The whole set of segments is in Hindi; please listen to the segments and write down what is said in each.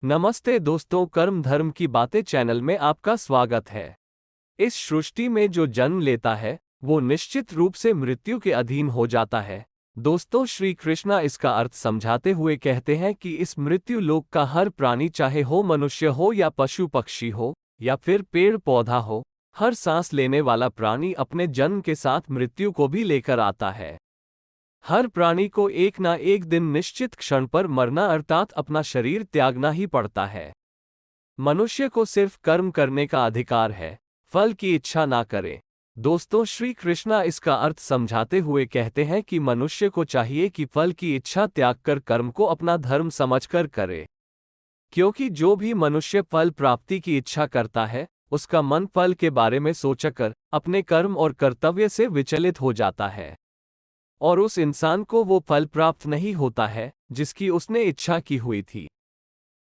नमस्ते दोस्तों, कर्म धर्म की बातें चैनल में आपका स्वागत है। इस सृष्टि में जो जन्म लेता है वो निश्चित रूप से मृत्यु के अधीन हो जाता है। दोस्तों, श्री कृष्णा इसका अर्थ समझाते हुए कहते हैं कि इस मृत्यु लोक का हर प्राणी, चाहे हो मनुष्य हो या पशु पक्षी हो या फिर पेड़ पौधा हो, हर सांस लेने वाला प्राणी अपने जन्म के साथ मृत्यु को भी लेकर आता है। हर प्राणी को एक ना एक दिन निश्चित क्षण पर मरना अर्थात अपना शरीर त्यागना ही पड़ता है। मनुष्य को सिर्फ कर्म करने का अधिकार है, फल की इच्छा ना करे। दोस्तों, श्री कृष्णा इसका अर्थ समझाते हुए कहते हैं कि मनुष्य को चाहिए कि फल की इच्छा त्याग कर कर्म को अपना धर्म समझकर करे, क्योंकि जो भी मनुष्य फल प्राप्ति की इच्छा करता है उसका मन फल के बारे में सोचकर अपने कर्म और कर्तव्य से विचलित हो जाता है और उस इंसान को वो फल प्राप्त नहीं होता है जिसकी उसने इच्छा की हुई थी।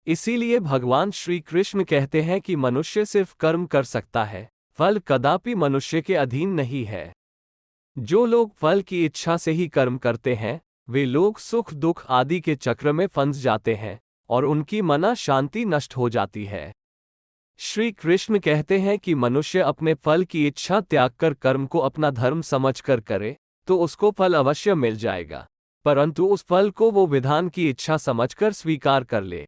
इसीलिए भगवान श्री कृष्ण कहते हैं कि मनुष्य सिर्फ कर्म कर सकता है, फल कदापि मनुष्य के अधीन नहीं है। जो लोग फल की इच्छा से ही कर्म करते हैं वे लोग सुख दुख आदि के चक्र में फंस जाते हैं और उनकी मना शांति नष्ट हो जाती है। श्री कृष्ण कहते हैं कि मनुष्य अपने फल की इच्छा त्याग कर कर्म को अपना धर्म समझकर करे तो उसको फल अवश्य मिल जाएगा, परंतु उस फल को वो विधान की इच्छा समझकर स्वीकार कर ले।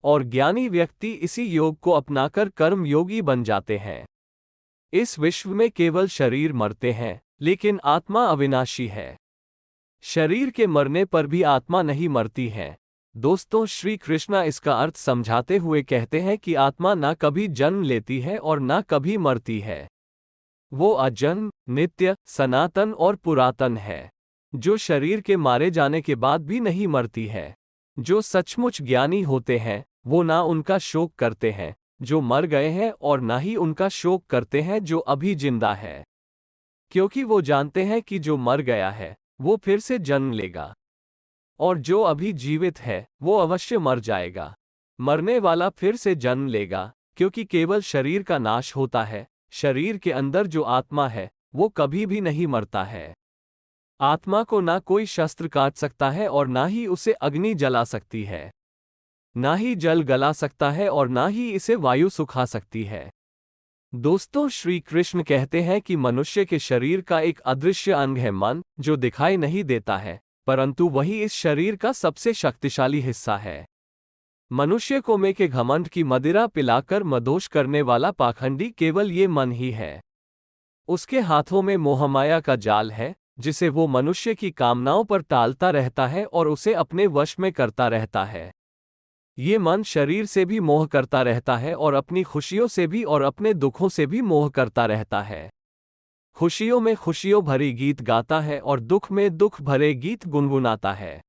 और ज्ञानी व्यक्ति इसी योग को अपनाकर कर्म योगी बन जाते हैं। इस विश्व में केवल शरीर मरते हैं, लेकिन आत्मा अविनाशी है। शरीर के मरने पर भी आत्मा नहीं मरती है। दोस्तों, श्री कृष्णा इसका अर्थ समझाते हुए कहते हैं कि आत्मा ना कभी जन्म लेती है और ना कभी मरती है। वो अजन्म, नित्य, सनातन और पुरातन है, जो शरीर के मारे जाने के बाद भी नहीं मरती है। जो सचमुच ज्ञानी होते हैं वो ना उनका शोक करते हैं जो मर गए हैं और ना ही उनका शोक करते हैं जो अभी जिंदा है, क्योंकि वो जानते हैं कि जो मर गया है वो फिर से जन्म लेगा और जो अभी जीवित है वो अवश्य मर जाएगा। मरने वाला फिर से जन्म लेगा, क्योंकि केवल शरीर का नाश होता है। शरीर के अंदर जो आत्मा है वो कभी भी नहीं मरता है। आत्मा को ना कोई शस्त्र काट सकता है और ना ही उसे अग्नि जला सकती है, ना ही जल गला सकता है और ना ही इसे वायु सुखा सकती है। दोस्तों, श्री कृष्ण कहते हैं कि मनुष्य के शरीर का एक अदृश्य अंग है मन, जो दिखाई नहीं देता है, परंतु वही इस शरीर का सबसे शक्तिशाली हिस्सा है। मनुष्य को में के घमंड की मदिरा पिलाकर मदोष करने वाला पाखंडी केवल ये मन ही है। उसके हाथों में मोहमाया का जाल है जिसे वो मनुष्य की कामनाओं पर टालता रहता है और उसे अपने वश में करता रहता है। ये मन शरीर से भी मोह करता रहता है और अपनी खुशियों से भी और अपने दुखों से भी मोह करता रहता है। खुशियों में खुशियों भरी गीत गाता है और दुख में दुख भरे गीत गुनगुनाता है।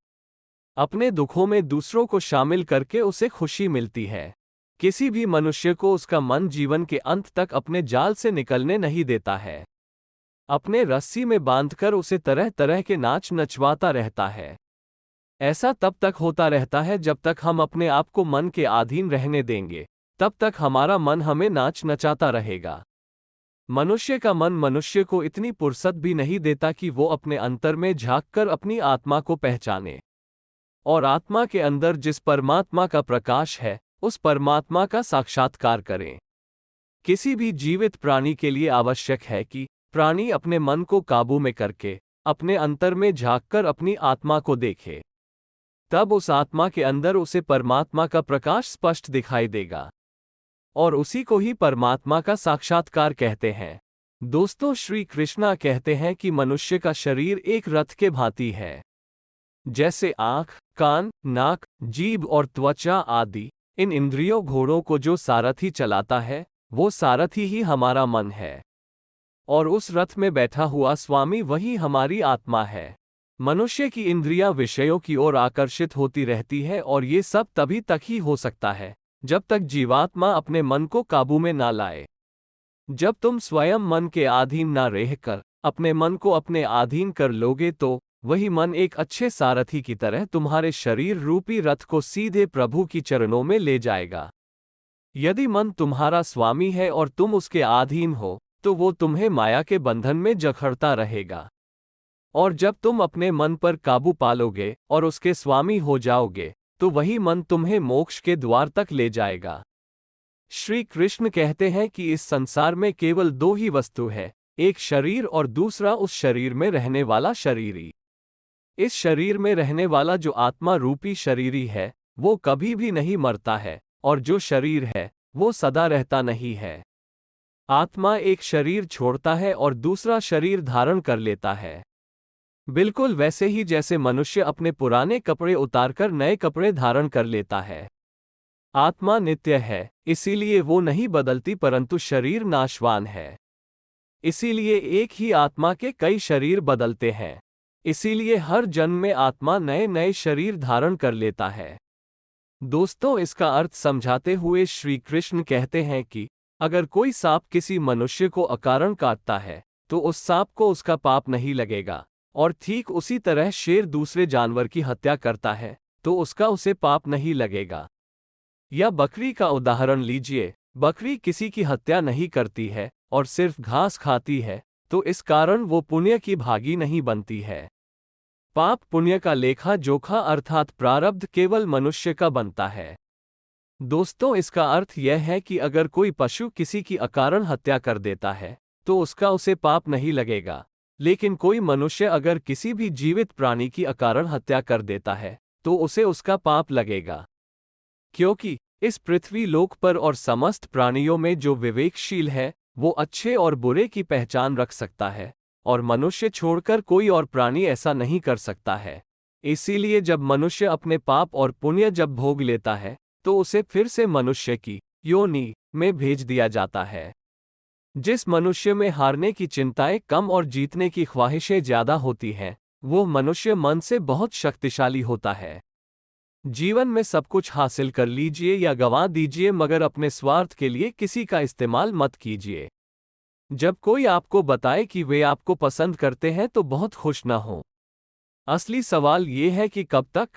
अपने दुखों में दूसरों को शामिल करके उसे खुशी मिलती है। किसी भी मनुष्य को उसका मन जीवन के अंत तक अपने जाल से निकलने नहीं देता है। अपने रस्सी में बांधकर उसे तरह तरह के नाच नचवाता रहता है। ऐसा तब तक होता रहता है जब तक हम अपने आप को मन के अधीन रहने देंगे, तब तक हमारा मन हमें नाच नचाता रहेगा। मनुष्य का मन मनुष्य को इतनी फुर्सत भी नहीं देता कि वो अपने अंतर में झांककर अपनी आत्मा को पहचाने और आत्मा के अंदर जिस परमात्मा का प्रकाश है उस परमात्मा का साक्षात्कार करें। किसी भी जीवित प्राणी के लिए आवश्यक है कि प्राणी अपने मन को काबू में करके अपने अंतर में झांककर अपनी आत्मा को देखे। तब उस आत्मा के अंदर उसे परमात्मा का प्रकाश स्पष्ट दिखाई देगा और उसी को ही परमात्मा का साक्षात्कार कहते हैं। दोस्तों, श्री कृष्णा कहते हैं कि मनुष्य का शरीर एक रथ के भांति है। जैसे आँख, कान, नाक, जीभ और त्वचा आदि इन इंद्रियों घोड़ों को जो सारथी चलाता है वो सारथी ही हमारा मन है और उस रथ में बैठा हुआ स्वामी वही हमारी आत्मा है। मनुष्य की इंद्रियां विषयों की ओर आकर्षित होती रहती है और ये सब तभी तक ही हो सकता है जब तक जीवात्मा अपने मन को काबू में ना लाए। जब तुम स्वयं मन के अधीन ना रहकर अपने मन को अपने अधीन कर लोगे तो वही मन एक अच्छे सारथी की तरह तुम्हारे शरीर रूपी रथ को सीधे प्रभु की चरणों में ले जाएगा। यदि मन तुम्हारा स्वामी है और तुम उसके अधीन हो तो वो तुम्हें माया के बंधन में जकड़ता रहेगा, और जब तुम अपने मन पर काबू पालोगे और उसके स्वामी हो जाओगे तो वही मन तुम्हें मोक्ष के द्वार तक ले जाएगा। श्री कृष्ण कहते हैं कि इस संसार में केवल दो ही वस्तु है, एक शरीर और दूसरा उस शरीर में रहने वाला शरीरी। इस शरीर में रहने वाला जो आत्मा रूपी शरीरी है वो कभी भी नहीं मरता है, और जो शरीर है वो सदा रहता नहीं है। आत्मा एक शरीर छोड़ता है और दूसरा शरीर धारण कर लेता है, बिल्कुल वैसे ही जैसे मनुष्य अपने पुराने कपड़े उतारकर नए कपड़े धारण कर लेता है। आत्मा नित्य है, इसीलिए वो नहीं बदलती, परंतु शरीर नाशवान है। इसीलिए एक ही आत्मा के कई शरीर बदलते हैं। इसीलिए हर जन्म में आत्मा नए नए शरीर धारण कर लेता है। दोस्तों, इसका अर्थ समझाते हुए श्री कृष्ण कहते हैं कि अगर कोई सांप किसी मनुष्य को अकारण काटता है तो उस सांप को उसका पाप नहीं लगेगा, और ठीक उसी तरह शेर दूसरे जानवर की हत्या करता है तो उसका उसे पाप नहीं लगेगा। या बकरी का उदाहरण लीजिए, बकरी किसी की हत्या नहीं करती है और सिर्फ घास खाती है, तो इस कारण वो पुण्य की भागी नहीं बनती है। पाप पुण्य का लेखा जोखा अर्थात प्रारब्ध केवल मनुष्य का बनता है। दोस्तों, इसका अर्थ यह है कि अगर कोई पशु किसी की अकारण हत्या कर देता है तो उसका उसे पाप नहीं लगेगा, लेकिन कोई मनुष्य अगर किसी भी जीवित प्राणी की अकारण हत्या कर देता है तो उसे उसका पाप लगेगा। क्योंकि इस पृथ्वी लोक पर और समस्त प्राणियों में जो विवेकशील है वो अच्छे और बुरे की पहचान रख सकता है, और मनुष्य छोड़कर कोई और प्राणी ऐसा नहीं कर सकता है। इसीलिए जब मनुष्य अपने पाप और पुण्य जब भोग लेता है तो उसे फिर से मनुष्य की योनि में भेज दिया जाता है। जिस मनुष्य में हारने की चिंताएं कम और जीतने की ख्वाहिशें ज्यादा होती हैं, वो मनुष्य मन से बहुत शक्तिशाली होता है। जीवन में सब कुछ हासिल कर लीजिए या गंवा दीजिए, मगर अपने स्वार्थ के लिए किसी का इस्तेमाल मत कीजिए। जब कोई आपको बताए कि वे आपको पसंद करते हैं तो बहुत खुश न हो। असली सवाल ये है कि कब तक।